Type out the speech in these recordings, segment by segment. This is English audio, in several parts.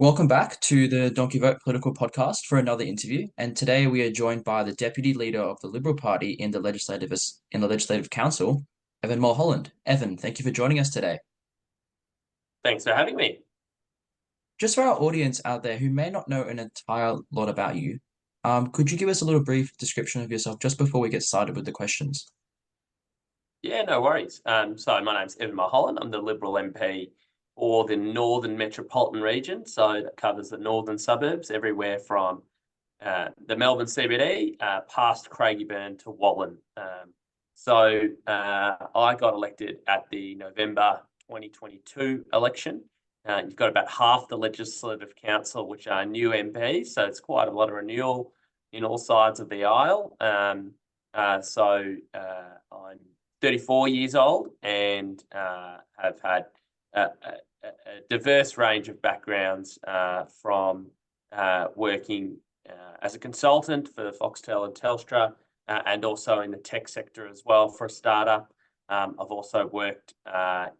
Welcome back to the Donkey Vote Political Podcast for another interview. And today we are joined by the Deputy Leader of the Liberal Party in the Legislative Council, Evan Mullholland. Evan, thank you for joining us today. Thanks for having me. Just for our audience out there who may not know an entire lot about you, could you give us a little brief description of yourself just before we get started with the questions? Yeah, no worries. So my name's Evan Mullholland. I'm the Liberal MP for the Northern Metropolitan Region. So that covers the northern suburbs, everywhere from the Melbourne CBD past Craigieburn to Wallen. I got elected at the November 2022 election. You've got about half the Legislative Council, which are new MPs. So it's quite a lot of renewal in all sides of the aisle. I'm 34 years old and have had a diverse range of backgrounds from working as a consultant for Foxtel and Telstra and also in the tech sector as well for a startup. I've also worked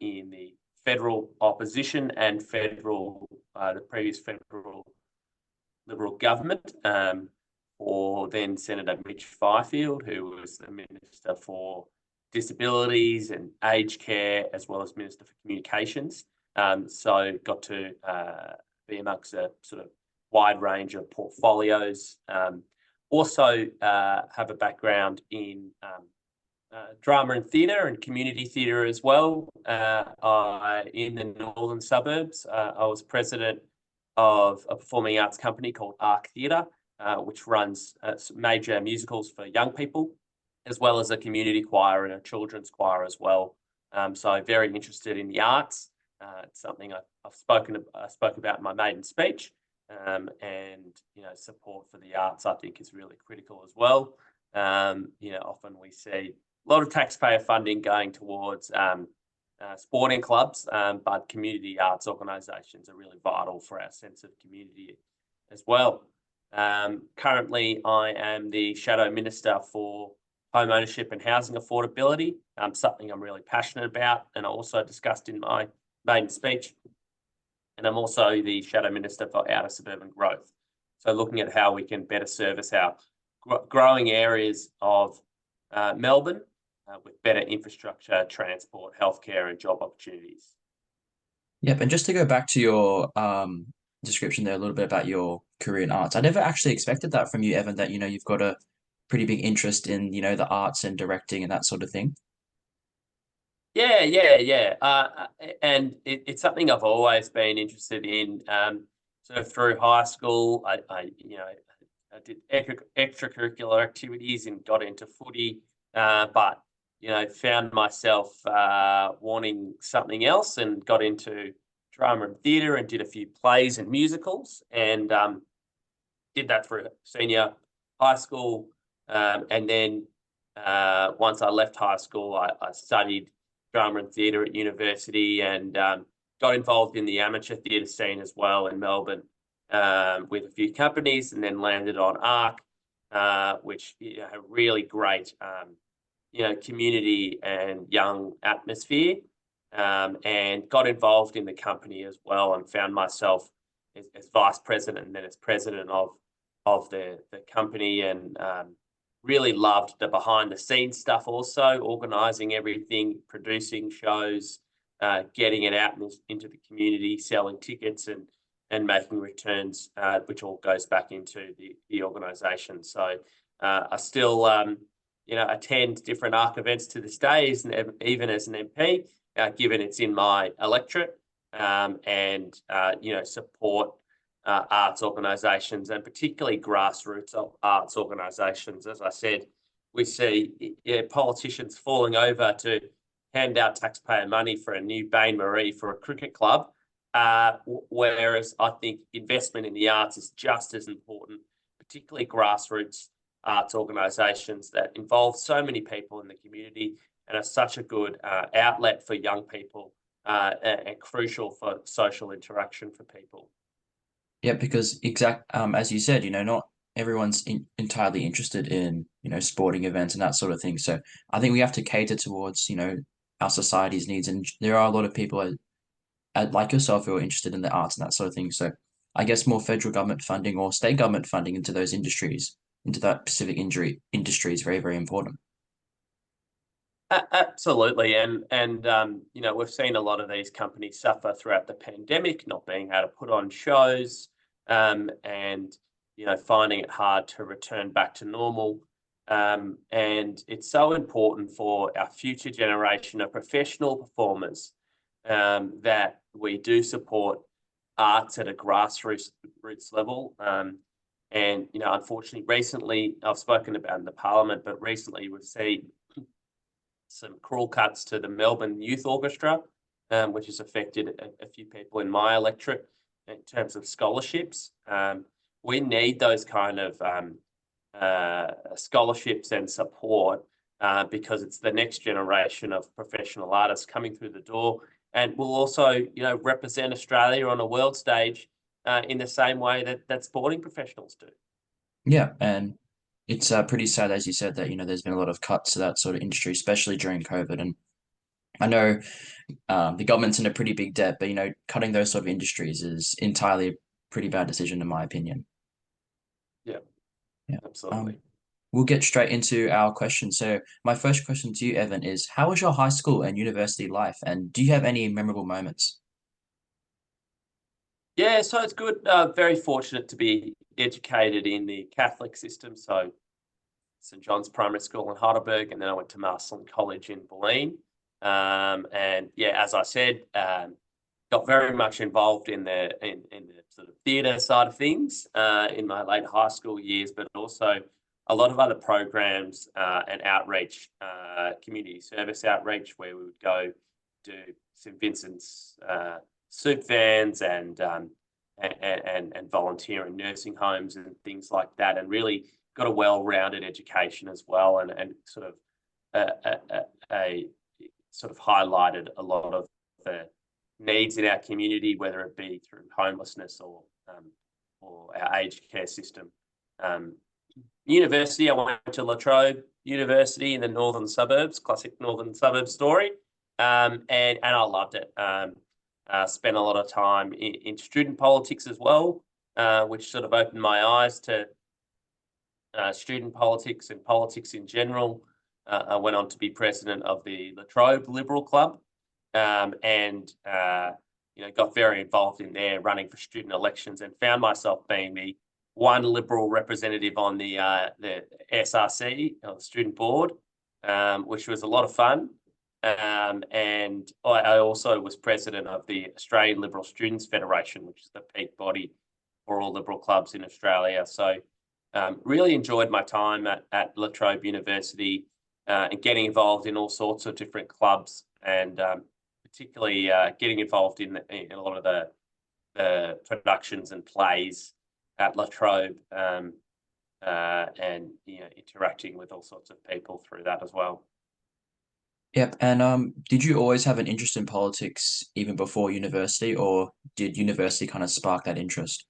in the federal opposition and the previous federal Liberal government for then Senator Mitch Fifield, who was the Minister for Disabilities and Aged Care, as well as Minister for Communications. So got to be amongst a sort of wide range of portfolios. Also have a background in drama and theatre and community theatre as well. In the northern suburbs, I was president of a performing arts company called Arc Theatre, which runs major musicals for young people, as well as a community choir and a children's choir as well. So very interested in the arts. It's something I spoke about in my maiden speech. Support for the arts, I think, is really critical as well. Often we see a lot of taxpayer funding going towards sporting clubs, but community arts organisations are really vital for our sense of community as well. Currently, I am the Shadow Minister for Home Ownership and Housing Affordability, something I'm really passionate about, and I also discussed in my maiden speech. And I'm also the Shadow Minister for Outer Suburban Growth. So looking at how we can better service our growing areas of Melbourne with better infrastructure, transport, healthcare, and job opportunities. Yep, and just to go back to your description there a little bit about your career in arts, I never actually expected that from you, Evan, that you've got a pretty big interest in the arts and directing and that sort of thing. Yeah. And it's something I've always been interested in. So through high school, I did extracurricular activities and got into footy, but found myself wanting something else and got into drama and theatre and did a few plays and musicals and did that through senior high school. And then once I left high school, I studied drama and theatre at university and got involved in the amateur theatre scene as well in Melbourne with a few companies, and then landed on ARC, which a really great community and young atmosphere, and got involved in the company as well and found myself as vice president and then as president of the company, and really loved the behind the scenes stuff also, organising everything, producing shows, getting it out into the community, selling tickets and making returns, which all goes back into the organisation. So I still attend different ARC events to this day, even as an MP, given it's in my electorate, and support arts organisations and particularly grassroots arts organisations. As I said, we see politicians falling over to hand out taxpayer money for a new Bain Marie for a cricket club, whereas I think investment in the arts is just as important, particularly grassroots arts organisations that involve so many people in the community and are such a good outlet for young people and crucial for social interaction for people. Yeah, because as you said, not everyone's entirely interested in, sporting events and that sort of thing. So I think we have to cater towards, our society's needs. And there are a lot of people like yourself who are interested in the arts and that sort of thing. So I guess, more federal government funding or state government funding into those industries, into that specific injury industry is very, very important. Absolutely, and you know, we've seen a lot of these companies suffer throughout the pandemic, not being able to put on shows, and you know, finding it hard to return back to normal. And it's so important for our future generation of professional performers, that we do support arts at a grassroots roots level. And you know, unfortunately, recently I've spoken about in the Parliament, but recently we've seen some cruel cuts to the Melbourne Youth Orchestra, which has affected a few people in my electorate in terms of scholarships. We need those kind of scholarships and support, because it's the next generation of professional artists coming through the door, and will also, you know, represent Australia on a world stage, in the same way that sporting professionals do. Yeah, and it's pretty sad, as you said, that there's been a lot of cuts to that sort of industry, especially during COVID. And I know the government's in a pretty big debt, but cutting those sort of industries is entirely a pretty bad decision, in my opinion. Yeah, Yeah. absolutely. We'll get straight into our question. So my first question to you, Evan, is how was your high school and university life, and do you have any memorable moments? Yeah, so it's good. Very fortunate to be educated in the Catholic system. So St John's Primary School in Heidelberg, and then I went to Marsland College in Bulleen. And yeah, as I said, got very much involved in the sort of theatre side of things, in my late high school years, but also a lot of other programs, and outreach, community service outreach, where we would go do St Vincent's soup vans, and volunteer in nursing homes and things like that, and really got a well-rounded education as well, and sort of a sort of highlighted a lot of the needs in our community, whether it be through homelessness or our aged care system. University, I went to La Trobe University in the northern suburbs, classic northern suburb story, and I loved it. Spent a lot of time in student politics as well, which sort of opened my eyes to student politics and politics in general. I went on to be president of the La Trobe Liberal Club, and got very involved in there, running for student elections, and found myself being the one Liberal representative on the SRC, the student board, which was a lot of fun. And I also was president of the Australian Liberal Students Federation, which is the peak body for all Liberal clubs in Australia. So really enjoyed my time at La Trobe University, and getting involved in all sorts of different clubs, and particularly getting involved in a lot of the productions and plays at La Trobe, and interacting with all sorts of people through that as well. Yep. And did you always have an interest in politics even before university, or did university kind of spark that interest?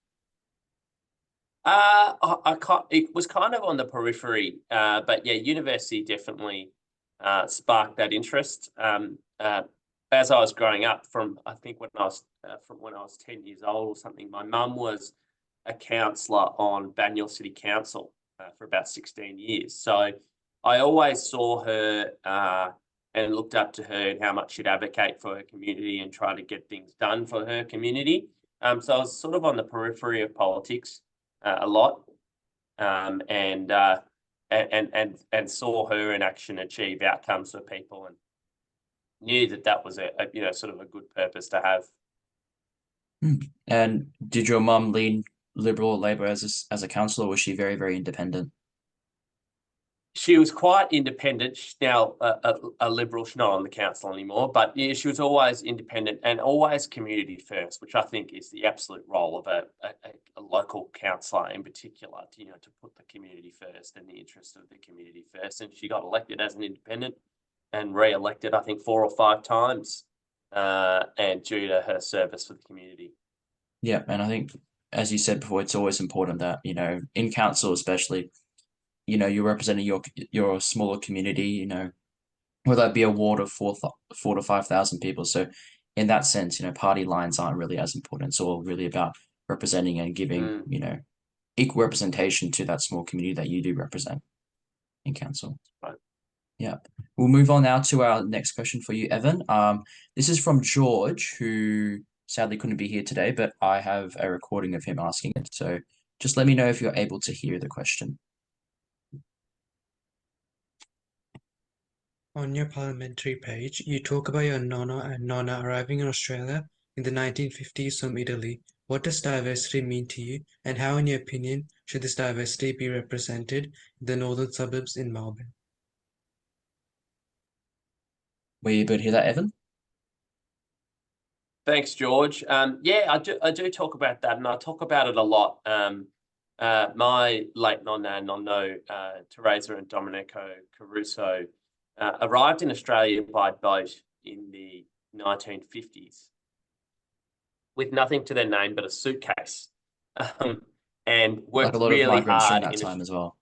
It was kind of on the periphery, but yeah, university definitely sparked that interest. As I was growing up, from I think when I was 10 years old or something, my mum was a councillor on Banyule City Council for about 16 years. So I always saw her, and looked up to her and how much she'd advocate for her community and try to get things done for her community. So I was sort of on the periphery of politics a lot, and saw her in action achieve outcomes for people, and knew that was a sort of a good purpose to have. And did your mum lean Liberal or Labor as a councillor, or was she very, very independent? She was quite independent. She's now a Liberal. She's not on the council anymore, but yeah, she was always independent and always community first, which I think is the absolute role of a local councillor in particular, to put the community first and the interest of the community first. And she got elected as an independent and re-elected, I think, 4 or 5 times, and due to her service for the community. Yeah, and I think, as you said before, it's always important that, in council especially, you're representing your smaller community, whether that be a ward of 4 to 5,000 people. So in that sense, party lines aren't really as important. It's all really about representing and giving, Mm. equal representation to that small community that you do represent in council. Right. Yeah. We'll move on now to our next question for you, Evan. This is from George, who sadly couldn't be here today, but I have a recording of him asking it. So just let me know if you're able to hear the question. On your parliamentary page, you talk about your nonna and nonna arriving in Australia in the 1950s from Italy. What does diversity mean to you, and how, in your opinion, should this diversity be represented in the northern suburbs in Melbourne? Were you able to hear that, Evan? Thanks, George. Yeah, I do talk about that, and I talk about it a lot. My late nonna and nonno, Teresa and Domenico Caruso, arrived in Australia by boat in the 1950s with nothing to their name but a suitcase, and Like a worked lot of really migrants during hard that time as well.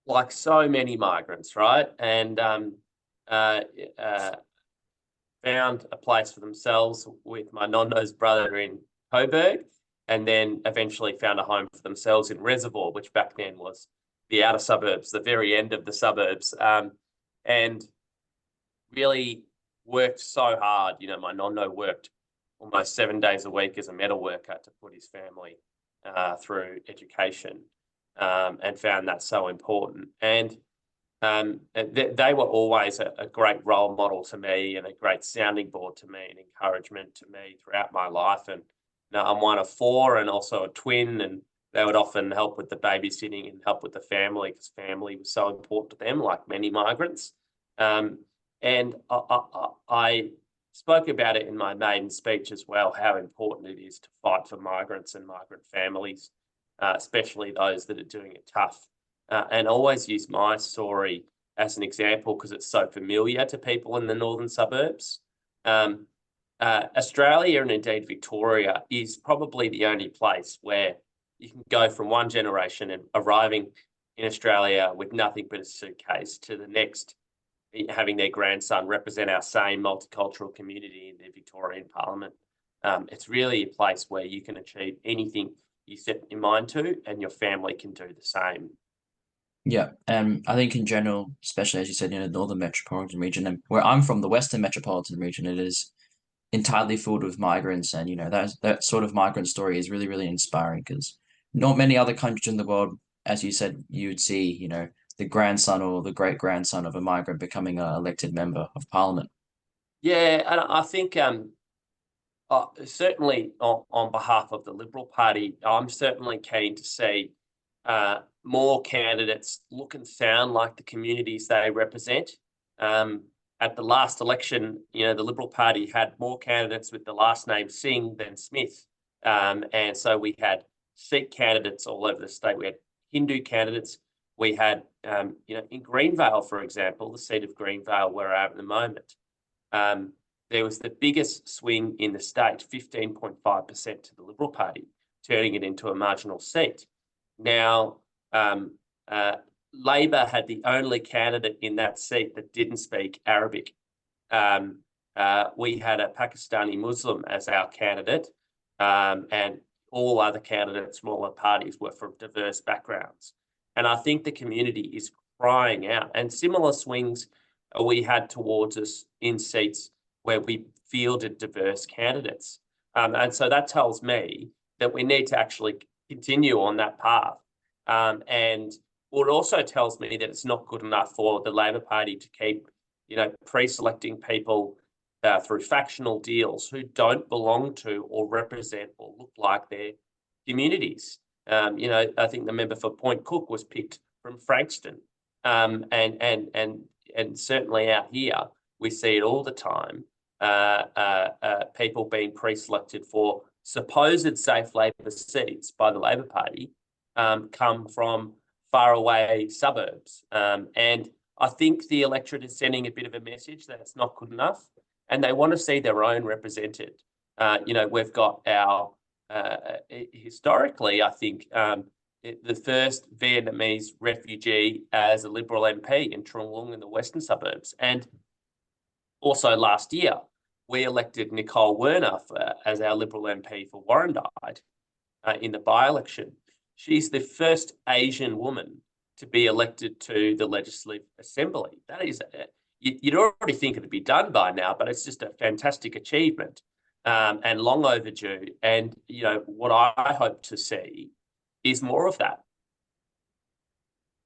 like so many migrants, right? And uh, uh, found a place for themselves with my nonno's brother in Coburg, and then eventually found a home for themselves in Reservoir, which back then was the outer suburbs, the very end of the suburbs, and really worked so hard. My nonno worked almost 7 days a week as a metal worker to put his family through education, and found that so important. And they were always a great role model to me and a great sounding board to me and encouragement to me throughout my life. And I'm one of four and also a twin, and they would often help with the babysitting and help with the family because family was so important to them, like many migrants. And I spoke about it in my maiden speech as well, how important it is to fight for migrants and migrant families, especially those that are doing it tough. And always use my story as an example because it's so familiar to people in the northern suburbs. Australia and indeed Victoria is probably the only place where you can go from one generation and arriving in Australia with nothing but a suitcase to the next having their grandson represent our same multicultural community in the Victorian Parliament. It's really a place where you can achieve anything you set your mind to, and your family can do the same. Yeah, and I think in general, especially as you said, the northern metropolitan region, and where I'm from, the western metropolitan region, it is entirely filled with migrants, and that sort of migrant story is really, really inspiring because not many other countries in the world, as you said, you would see, the grandson or the great grandson of a migrant becoming an elected member of parliament. Yeah, and I think certainly on behalf of the Liberal Party, I'm certainly keen to see more candidates look and sound like the communities they represent. At the last election, the Liberal Party had more candidates with the last name Singh than Smith. And so we had Sikh candidates all over the state. We had Hindu candidates. We had, in Greenvale, for example, the seat of Greenvale where we're at the moment, there was the biggest swing in the state, 15.5% to the Liberal Party, turning it into a marginal seat. Now, Labor had the only candidate in that seat that didn't speak Arabic. We had a Pakistani Muslim as our candidate, and all other candidates from all the parties were from diverse backgrounds. And I think the community is crying out. And similar swings we had towards us in seats where we fielded diverse candidates. And so that tells me that we need to actually continue on that path. And it also tells me that it's not good enough for the Labor Party to keep, pre-selecting people through factional deals who don't belong to or represent or look like their communities. I think the member for Point Cook was picked from Frankston, and certainly out here we see it all the time. People being pre-selected for supposed safe Labor seats by the Labor Party come from faraway suburbs. And I think the electorate is sending a bit of a message that it's not good enough, and they want to see their own represented. We've got our, historically, I think, the first Vietnamese refugee as a Liberal MP in Trung Luong in the western suburbs. And also last year, we elected Nicole Werner as our Liberal MP for Warrandyte. in the by-election. She's the first Asian woman to be elected to the Legislative Assembly. That is, you'd already think it'd be done by now, but it's just a fantastic achievement and long overdue. And, you know, what I hope to see is more of that.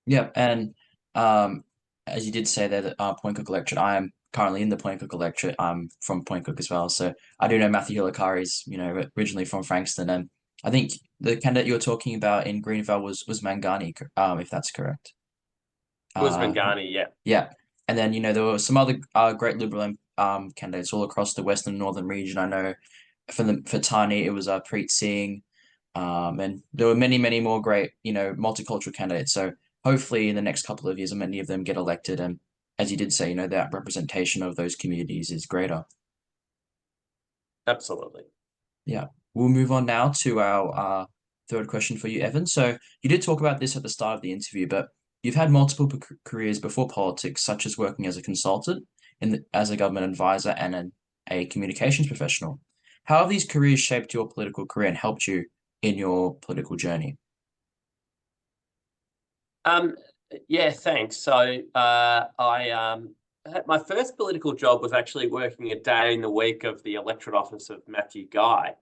Yeah, and as you did say there, that Point Cook electorate, I am currently in the Point Cook electorate. I'm from Point Cook as well, so I do know Matthew Hilakari's, you know, originally from Frankston, and I think the candidate you were talking about in Greenville was Mangani, if that's correct. It was Uh, Mangani, yeah. yeah, and then you know there were some other great Liberal candidates all across the western and northern region. I know for Tani it was Preet Singh, and there were many more great you know multicultural candidates. So hopefully in the next couple of years, many of them get elected, and as you did say, you know that representation of those communities is greater. Absolutely. Yeah, we'll move on now to our third question for you, Evan. So you did talk about this at the start of the interview, but you've had multiple careers before politics, such as working as a consultant, as a government advisor, and a communications professional. How have these careers shaped your political career and helped you in your political journey? Yeah, thanks. So my first political job was actually working a day in the week of the electorate office of Matthew Guy.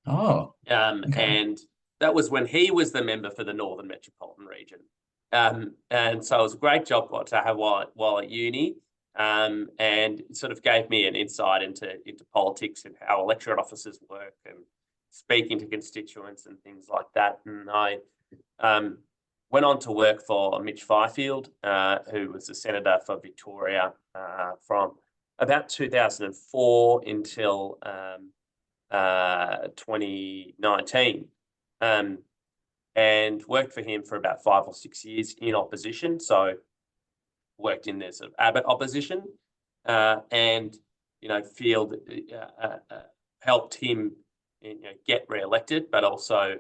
Oh, okay. And that was when he was the member for the Northern Metropolitan Region. And so it was a great job to have while at uni. And it sort of gave me an insight into politics and how electorate offices work and speaking to constituents and things like that. And I went on to work for Mitch Fifield, who was the senator for Victoria from about 2004 until 2019, and worked for him for about 5 or 6 years in opposition. So worked in the sort of Abbott opposition, and you know, Field helped him get re-elected, but also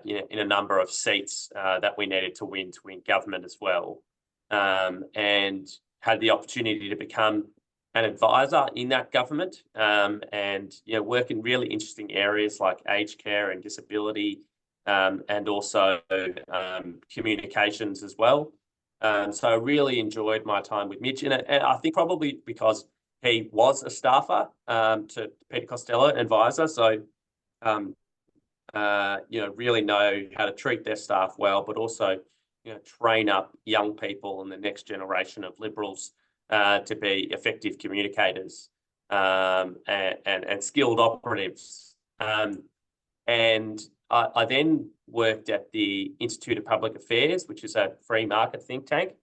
you know, in a number of seats that we needed to win government as well, and had the opportunity to become an advisor in that government, and you know, work in really interesting areas like aged care and disability, and also communications as well. So I really enjoyed my time with Mitch, and I think probably because he was a staffer to Peter Costello, advisor, so you know, really know how to treat their staff well, but also you know, train up young people and the next generation of Liberals to be effective communicators and skilled operatives. And I then worked at the Institute of Public Affairs, which is a free market think tank.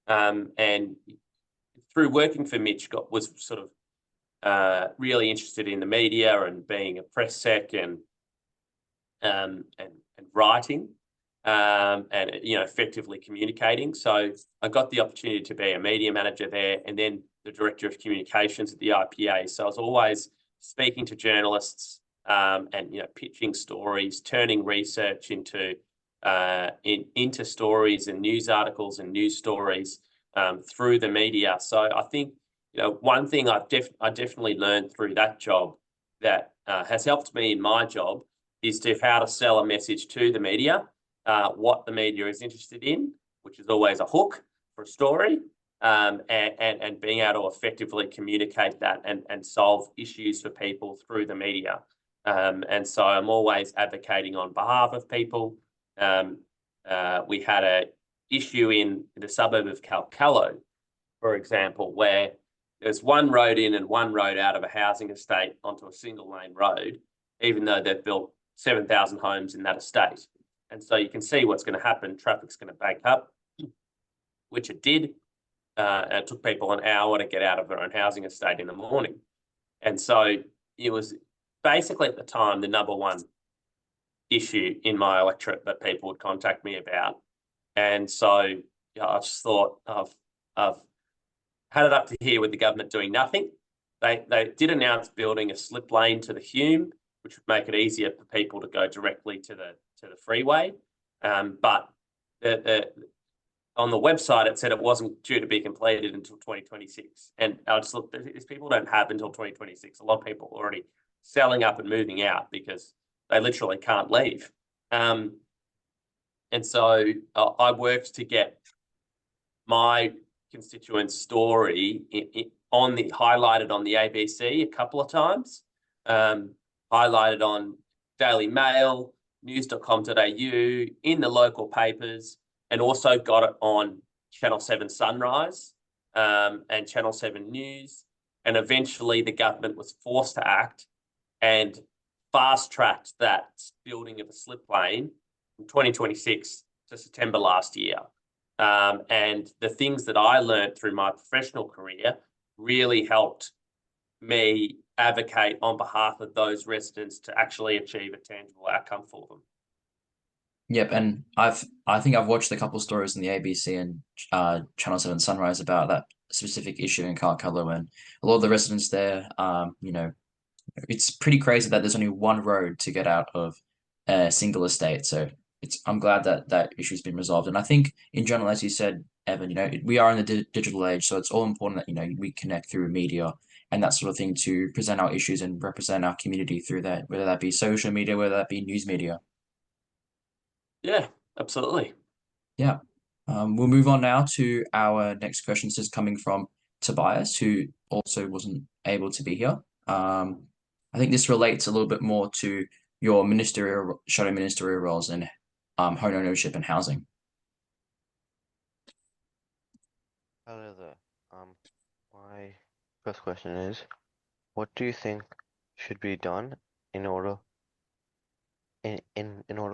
And through working for Mitch, was sort of really interested in the media and being a press sec and writing. And you know, effectively communicating. So I got the opportunity to be a media manager there, and then the director of communications at the IPA. So I was always speaking to journalists and you know, pitching stories, turning research into stories and news articles and news stories through the media. So I think you know, one thing I definitely learned through that job that has helped me in my job is how to sell a message to the media. What the media is interested in, which is always a hook for a story, and being able to effectively communicate that and solve issues for people through the media. And so I'm always advocating on behalf of people. We had an issue in the suburb of Calcallo, for example, where there's one road in and one road out of a housing estate onto a single lane road, even though they've built 7,000 homes in that estate. And so you can see what's going to happen. Traffic's going to back up, which it did. And it took people an hour to get out of their own housing estate in the morning. And so it was basically at the time the number one issue in my electorate that people would contact me about. And so you know, I just thought I've had it up to here with the government doing nothing. They did announce building a slip lane to the Hume, which would make it easier for people to go directly to the freeway. But on the website, it said it wasn't due to be completed until 2026. And I just looked, these people don't have until 2026. A lot of people are already selling up and moving out because they literally can't leave. And so I worked to get my constituents' story highlighted on the ABC a couple of times, highlighted on Daily Mail, news.com.au, in the local papers, and also got it on Channel 7 Sunrise and Channel 7 News. And eventually the government was forced to act and fast-tracked that building of a slip lane from 2026 to September last year. And the things that I learned through my professional career really helped me advocate on behalf of those residents to actually achieve a tangible outcome for them. Yep, and I think I've watched a couple of stories in the ABC and Channel 7 Sunrise about that specific issue in Kalkaloo, and a lot of the residents there, it's pretty crazy that there's only one road to get out of a single estate. So I'm glad that that issue's been resolved. And I think in general, as you said, Evan, we are in the digital age, so it's all important that, we connect through media and that sort of thing to present our issues and represent our community through that, whether that be social media, whether that be news media. Yeah, absolutely. Yeah. We'll move on now to our next question. This is coming from Tobias, who also wasn't able to be here. I think this relates a little bit more to your shadow ministerial roles in home ownership and housing. Hello there. My first question is, what do you think should be done in order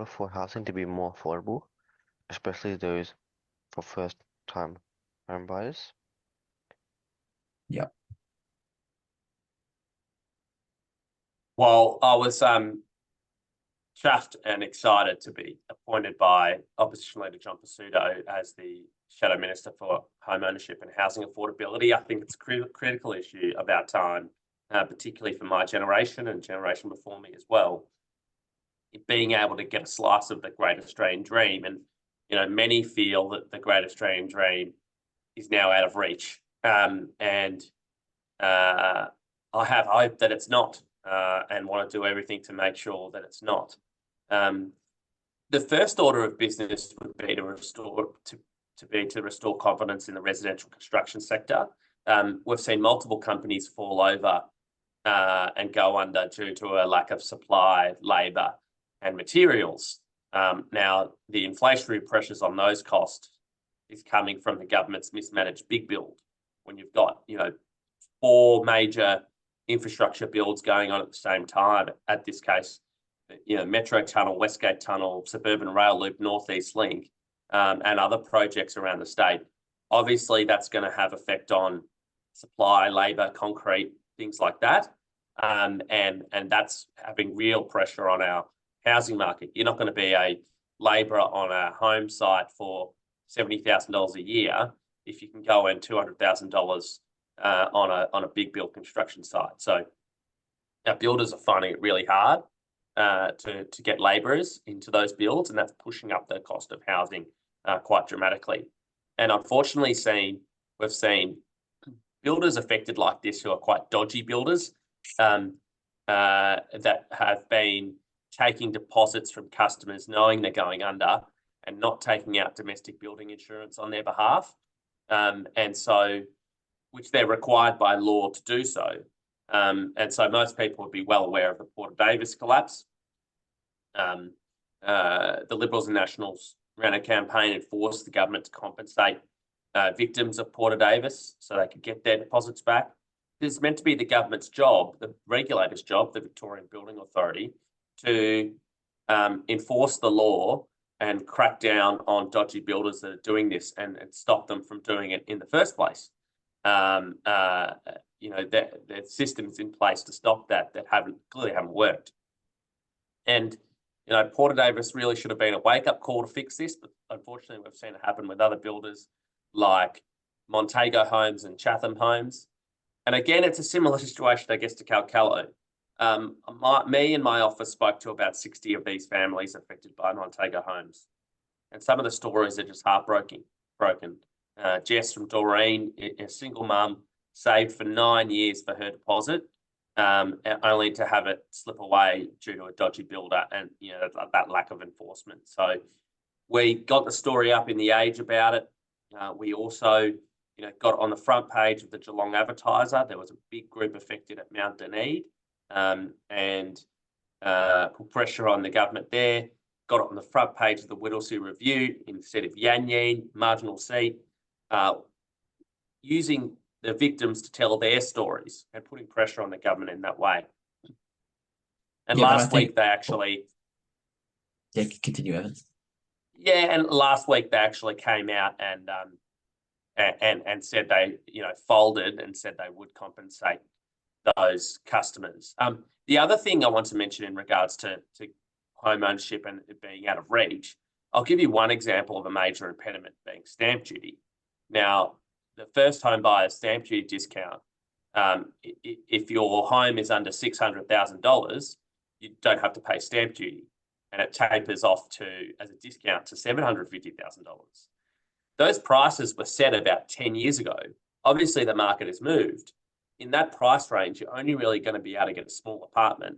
for housing to be more affordable, especially those for first-time home buyers? Yeah. Well, I was chuffed and excited to be appointed by Opposition Leader John Pizzuto as the Shadow Minister for Home Ownership and Housing Affordability. I think it's a critical issue of our time, particularly for my generation and generation before me as well. Being able to get a slice of the Great Australian Dream, and many feel that the Great Australian Dream is now out of reach, and I have hope that it's not, and want to do everything to make sure that it's not. The first order of business would be to restore confidence in the residential construction sector. We've seen multiple companies fall over and go under due to a lack of supply, labour, and materials. Now, the inflationary pressures on those costs is coming from the government's mismanaged big build. When you've got 4 major infrastructure builds going on at the same time, at this case, Metro Tunnel, Westgate Tunnel, Suburban Rail Loop, Northeast Link, and other projects around the state. Obviously, that's going to have effect on supply, labour, concrete, things like that. And that's having real pressure on our housing market. You're not going to be a labourer on a home site for $70,000 a year if you can go in $200,000 on a big build construction site. So our builders are finding it really hard to get labourers into those builds, and that's pushing up the cost of housing quite dramatically. And unfortunately, we've seen builders affected like this who are quite dodgy builders that have been taking deposits from customers knowing they're going under and not taking out domestic building insurance on their behalf. And so, which they're required by law to do so. And so most people would be well aware of the Port of Davis collapse. The Liberals and Nationals ran a campaign and forced the government to compensate victims of Port of Davis so they could get their deposits back. This is meant to be the government's job, the regulator's job, the Victorian Building Authority, to enforce the law and crack down on dodgy builders that are doing this and stop them from doing it in the first place. The systems in place to stop that clearly haven't worked. And Port of Davis really should have been a wake-up call to fix this, but unfortunately we've seen it happen with other builders like Montego Homes and Chatham Homes. And again, it's a similar situation, I guess, to Kalkaloo. Me and my office spoke to about 60 of these families affected by Montego Homes. And some of the stories are just heartbroken. Jess from Doreen, a single mum, saved for 9 years for her deposit. only to have it slip away due to a dodgy builder and that lack of enforcement. So we got the story up in the Age about it. We also got on the front page of the Geelong Advertiser. There was a big group affected at Mount Dunedin, and put pressure on the government there. Got it on the front page of the Whittlesea Review instead of Yan Yan, marginal seat, using the victims to tell their stories and putting pressure on the government in that way. And last week they actually... Yeah, continue, Evan. Yeah, and last week they actually came out and said they, folded and said they would compensate those customers. The other thing I want to mention in regards to home ownership and it being out of reach, I'll give you one example of a major impediment being stamp duty. Now, the first home buyer stamp duty discount, if your home is under $600,000, you don't have to pay stamp duty, and it tapers off as a discount to $750,000. Those prices were set about 10 years ago. Obviously, the market has moved. In that price range, you're only really going to be able to get a small apartment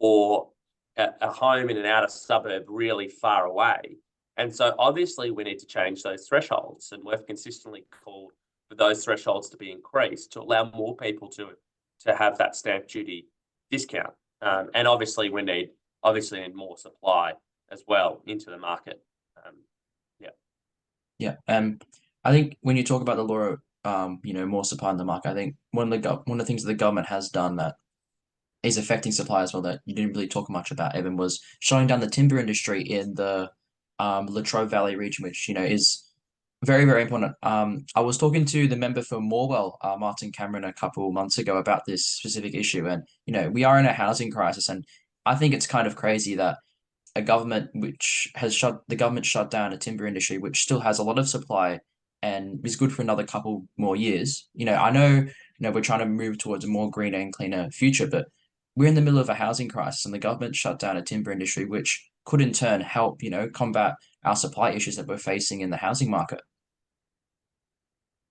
or a home in an outer suburb really far away. And so obviously we need to change those thresholds, and we've consistently called for those thresholds to be increased to allow more people to have that stamp duty discount. And obviously we need more supply as well into the market. Yeah. I think when you talk about the law, more supply in the market, I think one of the things that the government has done that is affecting supply as well that you didn't really talk much about, Evan, was shutting down the timber industry in the Latrobe Valley region, which is very, very important. I was talking to the member for Morwell, Martin Cameron, a couple months ago about this specific issue, and we are in a housing crisis, and I think it's kind of crazy that a government shut down a timber industry which still has a lot of supply and is good for another couple more years. I know we're trying to move towards a more greener and cleaner future, but we're in the middle of a housing crisis, and the government shut down a timber industry which could in turn help combat our supply issues that we're facing in the housing market.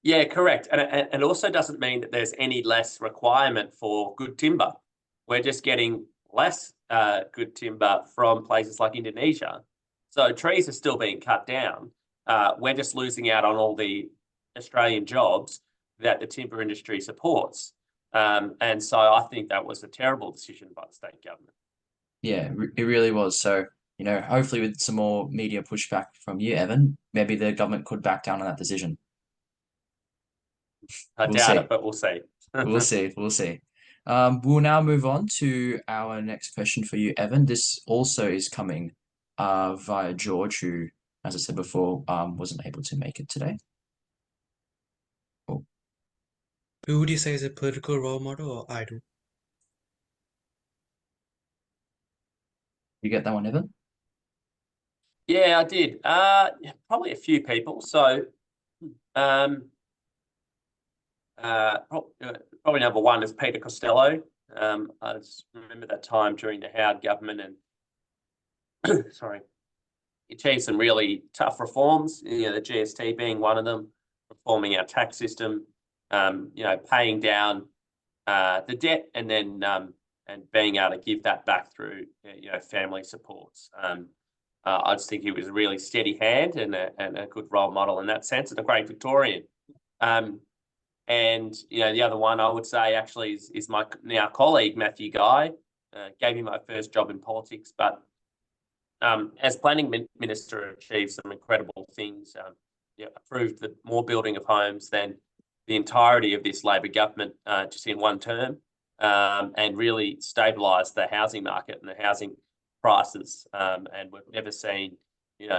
Yeah, correct. And it also doesn't mean that there's any less requirement for good timber. We're just getting less good timber from places like Indonesia. So trees are still being cut down. We're just losing out on all the Australian jobs that the timber industry supports. And so I think that was a terrible decision by the state government. Yeah, it really was. So, hopefully with some more media pushback from you, Evan, maybe the government could back down on that decision. I doubt it, but we'll see. We'll see. We'll see. We'll now move on to our next question for you, Evan. This also is coming via George, who, as I said before, wasn't able to make it today. Oh. Who would you say is a political role model or idol? You get that one, Evan? Yeah, I did. Probably a few people. So, probably number one is Peter Costello. I just remember that time during the Howard government, and he achieved some really tough reforms. The GST being one of them, reforming our tax system, paying down the debt, and then and being able to give that back through family supports. I just think he was a really steady hand and a good role model in that sense, and a great Victorian. And the other one I would say actually is my now colleague Matthew Guy. Gave me my first job in politics, but as planning minister, achieved some incredible things. Approved more building of homes than the entirety of this Labor government just in one term, and really stabilised the housing market and the housing prices. And we've never seen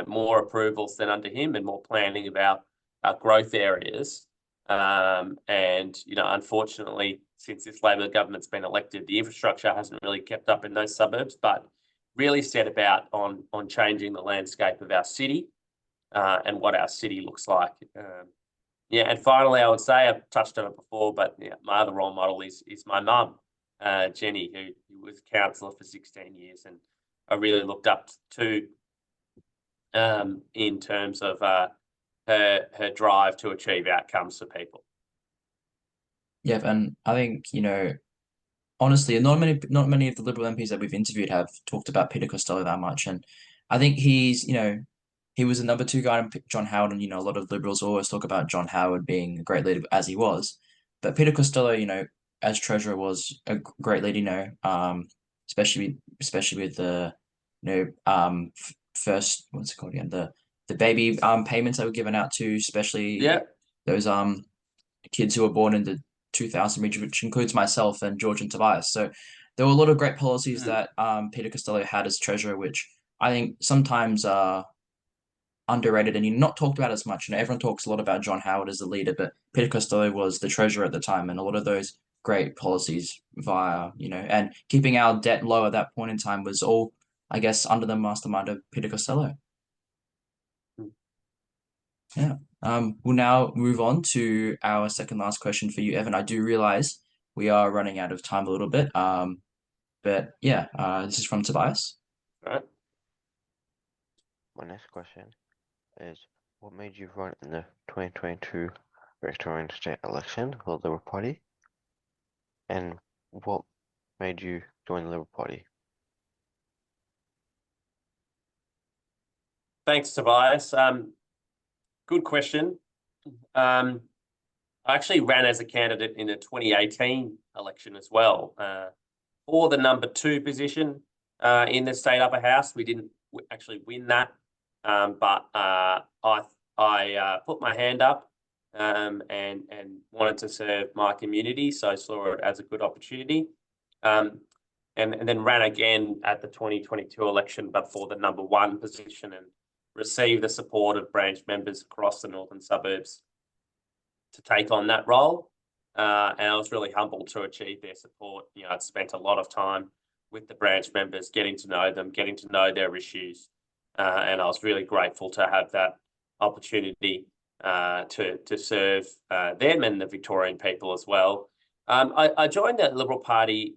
more approvals than under him, and more planning of our growth areas. And unfortunately, since this Labor government's been elected, the infrastructure hasn't really kept up in those suburbs, but really set about on changing the landscape of our city and what our city looks like. And finally, I would say, I've touched on it before, but my other role model is my mum, Jenny, who was councillor for 16 years, and I really looked up to in terms of her drive to achieve outcomes for people. Yeah, and I think, honestly, not many of the Liberal MPs that we've interviewed have talked about Peter Costello that much, and I think he's, he was the number two guy in John Howard, and a lot of Liberals always talk about John Howard being a great leader as he was, but Peter Costello, as treasurer was a great leader, especially with the, first what's it called again, the baby payments that were given out to, especially Yeah. those kids who were born in the 2000 region, which includes myself and George and Tobias. So there were a lot of great policies that Peter Costello had as treasurer, which I think sometimes are underrated and not talked about as much. Everyone talks a lot about John Howard as the leader, but Peter Costello was the treasurer at the time, and a lot of those great policies via, and keeping our debt low at that point in time was all, I guess, under the mastermind of Peter Costello. Yeah. We'll now move on to our second last question for you, Evan. I do realize we are running out of time a little bit. But yeah, this is from Tobias. All right. My next question is, what made you run in the 2022 Victorian state election for the Liberal Party? And what made you join the Liberal Party? Thanks, Tobias. Good question. I actually ran as a candidate in the 2018 election as well, for the number 2 position in the state upper house. We didn't actually win that, but I put my hand up and wanted to serve my community, so I saw it as a good opportunity. And then ran again at the 2022 election, but for the number 1 position, and received the support of branch members across the northern suburbs to take on that role. And I was really humbled to achieve their support. I'd spent a lot of time with the branch members, getting to know them, getting to know their issues. And I was really grateful to have that opportunity to serve them and the Victorian people as well. I joined the Liberal Party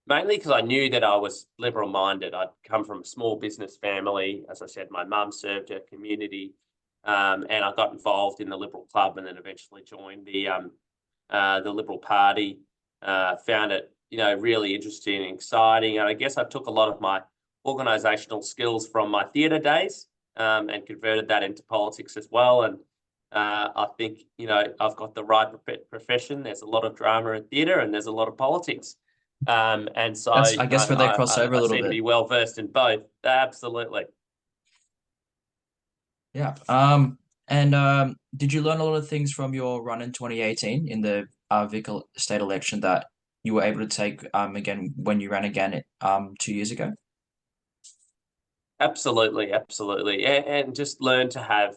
mainly because I knew that I was Liberal-minded. I'd come from a small business family. As I said, my mum served her community, and I got involved in the Liberal Club, and then eventually joined the Liberal Party. Found it, really interesting and exciting. And I guess I took a lot of my organisational skills from my theatre days and converted that into politics as well. And I think, I've got the right profession. There's a lot of drama in theatre, and there's a lot of politics. And so That's, I guess, where they cross over a little seem bit. to be well versed in both. Absolutely. Yeah. And did you learn a lot of things from your run in 2018 in the Vic state election that you were able to take again when you ran again 2 years ago? Absolutely, and just learn to have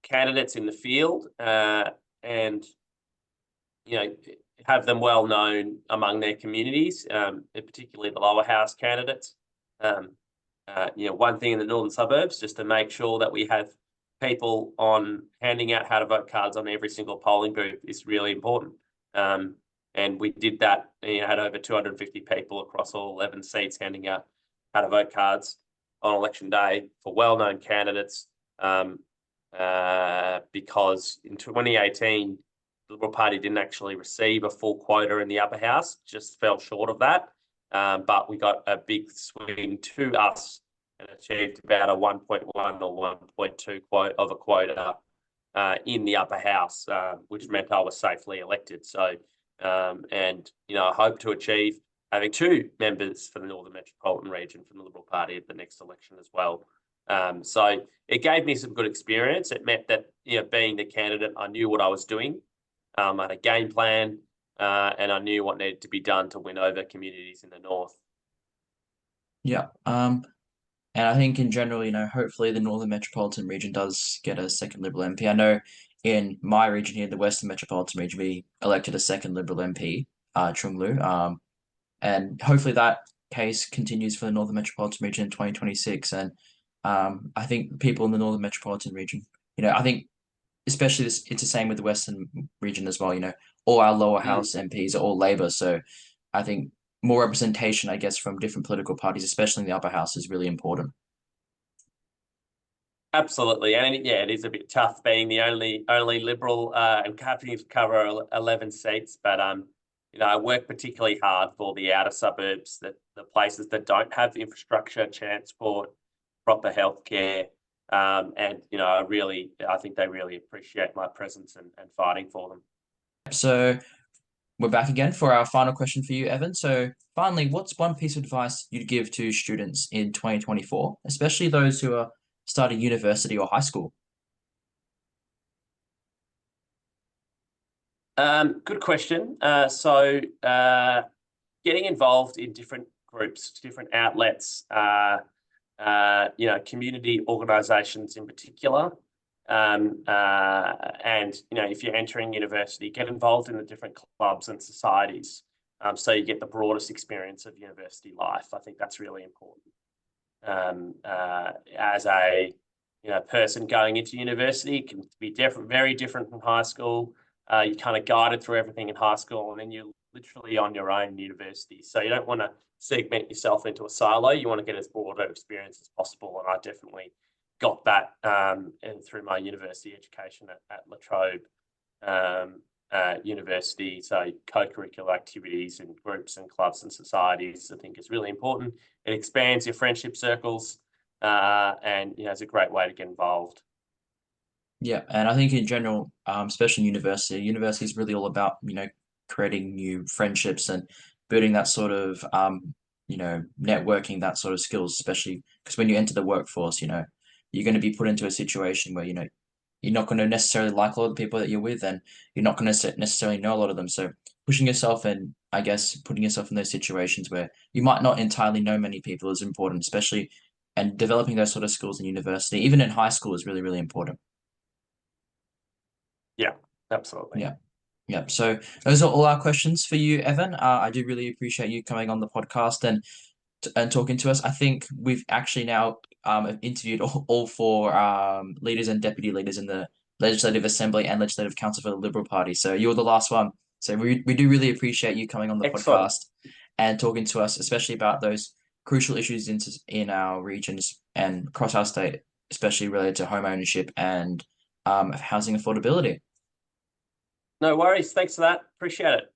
candidates in the field and have them well known among their communities, particularly the lower house candidates. One thing in the northern suburbs, just to make sure that we have people on handing out how to vote cards on every single polling booth is really important. And we did that. Had over 250 people across all 11 seats handing out how to vote cards on election day for well-known candidates. Because in 2018, the Liberal Party didn't actually receive a full quota in the upper house, just fell short of that. But we got a big swing to us and achieved about a 1.1 or 1.2 quota in the upper house, which meant I was safely elected. So, I hope to achieve having 2 members for the Northern Metropolitan Region from the Liberal Party at the next election as well. So it gave me some good experience. It meant that, being the candidate, I knew what I was doing. I had a game plan, and I knew what needed to be done to win over communities in the north. Yeah. And I think in general, hopefully the Northern Metropolitan Region does get a second Liberal MP. I know in my region here, the Western Metropolitan Region, we elected a second Liberal MP, Chung Lu. And hopefully that case continues for the Northern Metropolitan Region in 2026. And I think people in the Northern Metropolitan Region, I think especially it's the same with the Western region as well. All our lower house MPs are all Labor, so I think more representation, I guess, from different political parties, especially in the upper house, is really important. Absolutely, and it is a bit tough being the only Liberal and having to cover 11 seats. But I work particularly hard for the outer suburbs, the places that don't have infrastructure, transport, proper healthcare. And, I think they really appreciate my presence and fighting for them. So we're back again for our final question for you, Evan. So finally, what's one piece of advice you'd give to students in 2024, especially those who are starting university or high school? Good question. Getting involved in different groups, different outlets, community organisations in particular. And if you're entering university, get involved in the different clubs and societies, so you get the broadest experience of university life. I think that's really important. As a person going into university, it can be very different from high school. You're kind of guided through everything in high school, and then you're literally on your own in university. So you don't want to segment yourself into a silo. You want to get as broad an experience as possible, and I definitely got that and through my university education at La Trobe University. So co-curricular activities and groups and clubs and societies, I think, is really important. It expands your friendship circles, and it's a great way to get involved. Yeah, and I think in general, especially university is really all about, creating new friendships and building that sort of, networking, that sort of skills, especially because when you enter the workforce, you're going to be put into a situation where, you're not going to necessarily like a lot of the people that you're with, and you're not going to necessarily know a lot of them. So pushing yourself and I guess putting yourself in those situations where you might not entirely know many people is important, especially and developing those sort of skills in university, even in high school, is really, really important. Yeah, absolutely. Yeah. Yeah. So those are all our questions for you, Evan. I do really appreciate you coming on the podcast and talking to us. I think we've actually now interviewed all four leaders and deputy leaders in the Legislative Assembly and Legislative Council for the Liberal Party. So you're the last one. So we do really appreciate you coming on the Excellent. podcast and talking to us, especially about those crucial issues in our regions and across our state, especially related to home ownership and housing affordability. No worries. Thanks for that. Appreciate it.